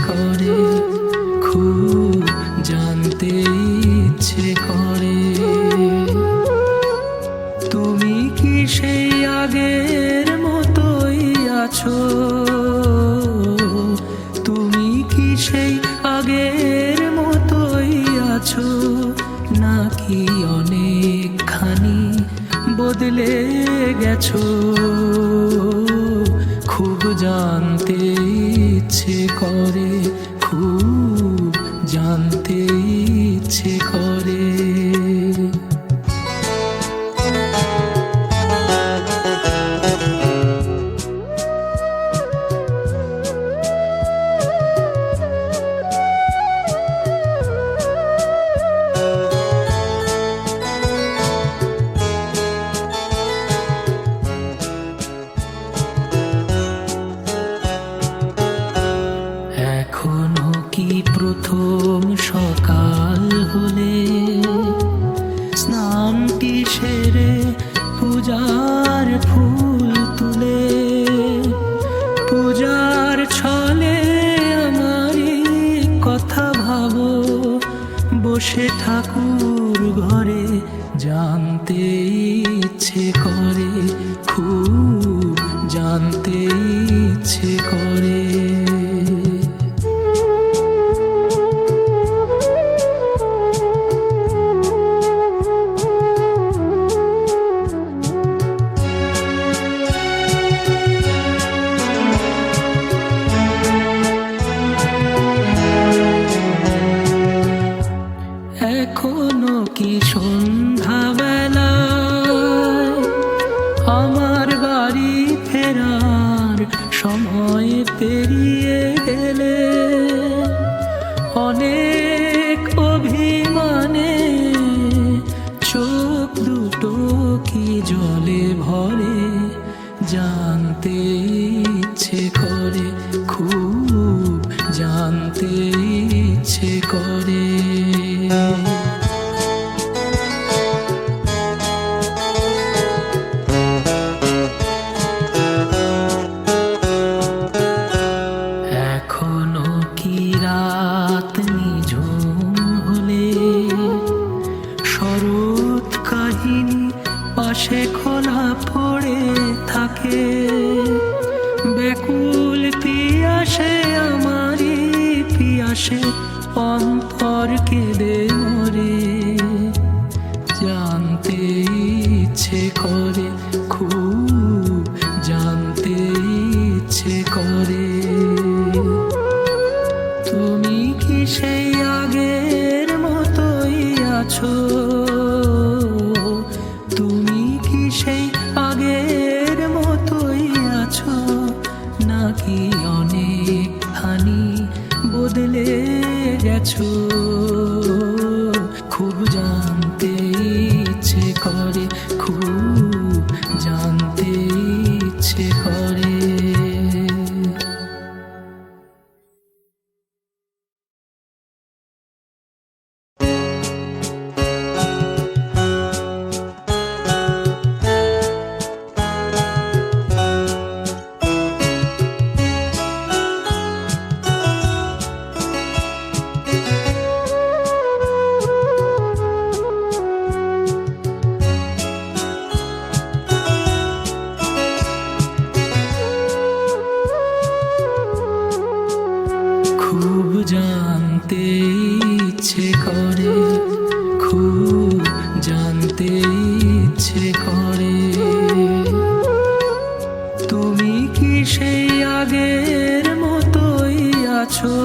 করে, খুব জানতে ইচ্ছে করে। তুমি কি সেই আগের মতোই আছো? তুমি কি সেই আগের মতোই আছো, নাকি অনেকখানি বদলে গেছো? খুব জানতে ইচ্ছে করে, খুব জানতে ইচ্ছে করে। এখনো কি প্রথম সকাল হলে স্নানটি সেরে পূজার ফুল তুলে, পূজার ছলে আমারই কথা ভাবো, বসে ঠাকুর ঘরে জানতে ইচ্ছে করে, খুব জানতে ইচ্ছে করে। এখনো কি সন্ধ্যাবেলায় আমার বাড়ি ফেরার সময় পেরিয়ে গেলে, অনেক অভিমানে চোখ দুটো কি জলে ভরে, জানতে ইচ্ছে করে, খুব জানতে ইচ্ছে করে। এখনো কি রাত নিঝুম হলে শরৎ কাহিনী পাশে খোলা পড়ে থাকে, ব্যাকুল পিয়াসে আমারই পিয়াসে অন্তর কেঁদে মরে, জানতে ইচ্ছে করে, খুব জানতে ইচ্ছে করে। তুমি কি সেই আগের মতোই আছো? তুমি কি সেই আগের মতোই আছো, নাকি অনেকখানি বদলে গেছো? খুব জানতে ইচ্ছে করে, খুব জানতে ইচ্ছে করে। খুব জানতে ইচ্ছে করে, খুব জানতে ইচ্ছে করে। তুমি কি সেই আগের মতোই আছো?